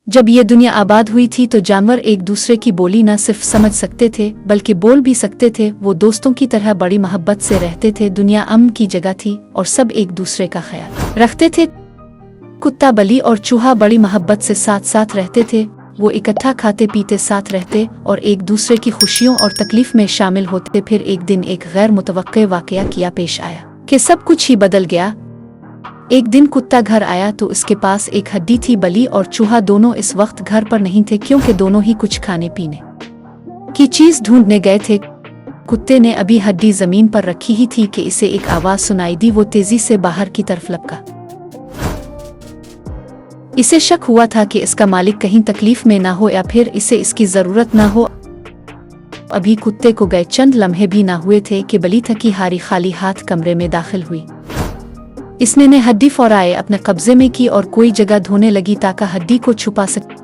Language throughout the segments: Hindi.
जब ये दुनिया आबाद हुई थी तो जानवर एक दूसरे की बोली न सिर्फ समझ सकते थे बल्कि बोल भी सकते थे। वो दोस्तों की तरह बड़ी मोहब्बत से रहते थे। दुनिया अमन की जगह थी और सब एक दूसरे का ख्याल रखते थे। कुत्ता, बली और चूहा बड़ी मोहब्बत से साथ साथ रहते थे। वो इकट्ठा खाते पीते साथ रहते और एक दूसरे की खुशियों और तकलीफ में शामिल होते। फिर एक दिन एक गैर मुतवक्के वाकया किया पेश आया कि सब कुछ ही बदल गया। एक दिन कुत्ता घर आया तो उसके पास एक हड्डी थी। बली और चूहा दोनों इस वक्त घर पर नहीं थे क्योंकि दोनों ही कुछ खाने पीने की चीज ढूंढने गए थे। कुत्ते ने अभी हड्डी जमीन पर रखी ही थी कि इसे एक आवाज सुनाई दी। वो तेजी से बाहर की तरफ लपका। इसे शक हुआ था कि इसका मालिक कहीं तकलीफ में ना हो या फिर इसे इसकी जरूरत ना हो। अभी कुत्ते को गए चंद लम्हे भी ना हुए थे कि बली थकी हारी खाली हाथ कमरे में दाखिल हुई। इसने ने हड्डी फौराए अपने कब्जे में की और कोई जगह धोने लगी ताकि हड्डी को छुपा सके।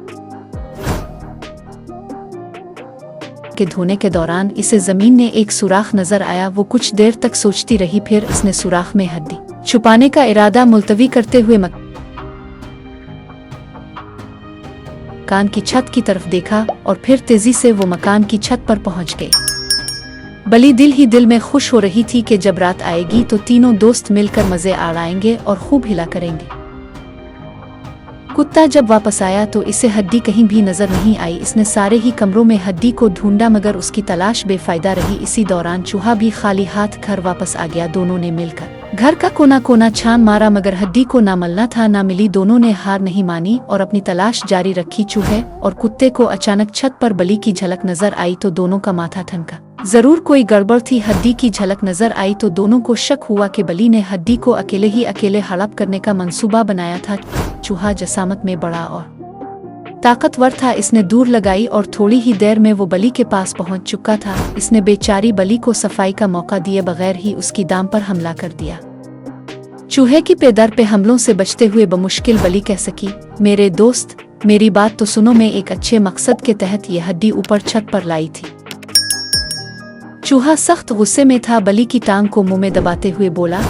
के धोने के दौरान इसे जमीन में एक सुराख नजर आया। वो कुछ देर तक सोचती रही, फिर इसने सुराख में हड्डी छुपाने का इरादा मुलतवी करते हुए मकान की छत की तरफ देखा और फिर तेजी से वो मकान की छत पर पहुंच गई। बली दिल ही दिल में खुश हो रही थी कि जब रात आएगी तो तीनों दोस्त मिलकर मजे आड़ाएंगे और खूब हिला करेंगे। कुत्ता जब वापस आया तो इसे हड्डी कहीं भी नजर नहीं आई। इसने सारे ही कमरों में हड्डी को ढूंढा मगर उसकी तलाश बेफायदा रही। इसी दौरान चूहा भी खाली हाथ घर वापस आ गया। दोनों ने मिलकर घर का कोना कोना छान मारा मगर हड्डी को ना मिलना था ना मिली। दोनों ने हार नहीं मानी और अपनी तलाश जारी रखी। चूहे और कुत्ते को अचानक छत पर बली की झलक नजर आई तो दोनों का माथा ठनका। जरूर कोई गड़बड़ थी। हड्डी की झलक नजर आई तो दोनों को शक हुआ कि बली ने हड्डी को अकेले हड़प करने का मंसूबा बनाया था। चूहा जसामत में बड़ा और ताकतवर था। इसने दूर लगाई और थोड़ी ही देर में वो बली के पास पहुंच चुका था। इसने बेचारी बली को सफाई का मौका दिए बगैर ही उसकी दाम पर हमला कर दिया। चूहे की पेदर पे हमलों से बचते हुए बमुश्किल बली कह सकी, मेरे दोस्त मेरी बात तो सुनो। मैं एक अच्छे मकसद के तहत ये हड्डी ऊपर छत पर लाई थी। चूहा सख्त गुस्से में था। बली की टांग को मुंह में दबाते हुए बोला,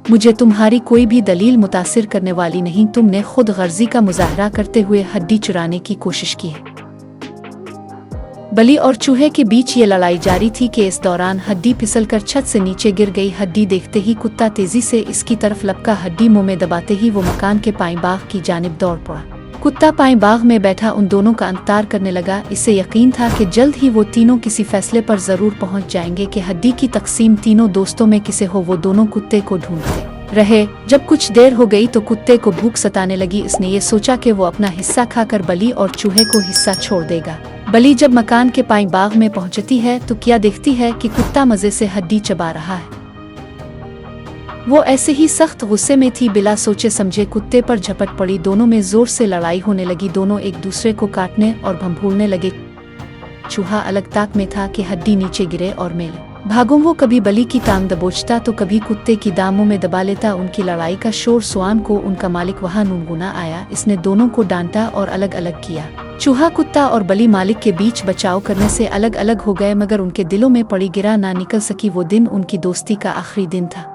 मुझे तुम्हारी कोई भी दलील मुतासिर करने वाली नहीं। तुमने खुद गर्जी का मुजाहरा करते हुए हड्डी चुराने की कोशिश की है। बली और चूहे के बीच ये लड़ाई जारी थी कि इस दौरान हड्डी फिसलकर छत से नीचे गिर गई। हड्डी देखते ही कुत्ता तेजी से इसकी तरफ लपका। हड्डी मुंह में दबाते ही वो मकान के पाई बाग की जानिब दौड़ पड़ा। कुत्ता पाई बाग में बैठा उन दोनों का इंतजार करने लगा। इसे यकीन था कि जल्द ही वो तीनों किसी फैसले पर जरूर पहुंच जाएंगे कि हड्डी की तकसीम तीनों दोस्तों में किसे हो। वो दोनों कुत्ते को ढूंढते रहे। जब कुछ देर हो गई तो कुत्ते को भूख सताने लगी। इसने ये सोचा कि वो अपना हिस्सा खाकर बली और चूहे को हिस्सा छोड़ देगा। बली जब मकान के पाई बाग में पहुंचती है तो क्या देखती है कि कुत्ता मजे से हड्डी चबा रहा है। वो ऐसे ही सख्त गुस्से में थी। बिला सोचे समझे कुत्ते पर झपट पड़ी। दोनों में जोर से लड़ाई होने लगी। दोनों एक दूसरे को काटने और भंभूलने लगे। चूहा अलग ताक में था कि हड्डी नीचे गिरे और मेले भागों। वो कभी बली की टांग दबोचता तो कभी कुत्ते की दामों में दबा लेता। उनकी लड़ाई का शोर सुआन को उनका मालिक वहां नूनगुना आया। इसने दोनों को डांटा और अलग अलग किया। चूहा, कुत्ता और बली मालिक के बीच बचाव करने से अलग अलग हो गए मगर उनके दिलों में पड़ी गिरा ना निकल सकी। वो दिन उनकी दोस्ती का आखिरी दिन था।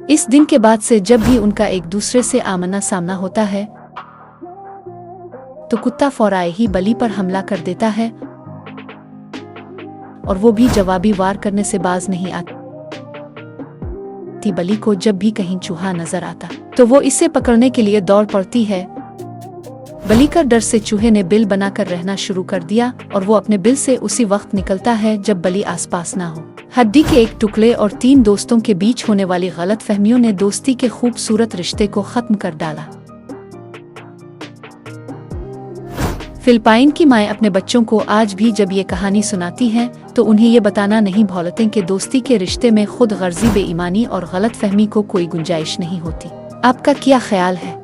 इस दिन के बाद से जब भी उनका एक दूसरे से आमना सामना होता है तो कुत्ता फौराए ही बली पर हमला कर देता है और वो भी जवाबी वार करने से बाज नहीं आती। बली को जब भी कहीं चूहा नजर आता तो वो इसे पकड़ने के लिए दौड़ पड़ती है। बली का डर से चूहे ने बिल बनाकर रहना शुरू कर दिया और वो अपने बिल से उसी वक्त निकलता है जब बली आसपास ना हो। हड्डी के एक टुकड़े और तीन दोस्तों के बीच होने वाली गलतफहमियों ने दोस्ती के खूबसूरत रिश्ते को खत्म कर डाला। फिलिपाइन की माएं अपने बच्चों को आज भी जब ये कहानी सुनाती हैं तो उन्हें ये बताना नहीं भूलते कि दोस्ती के रिश्ते में खुद गर्जी, बेईमानी और गलतफहमी को कोई गुंजाइश नहीं होती। आपका क्या ख्याल है?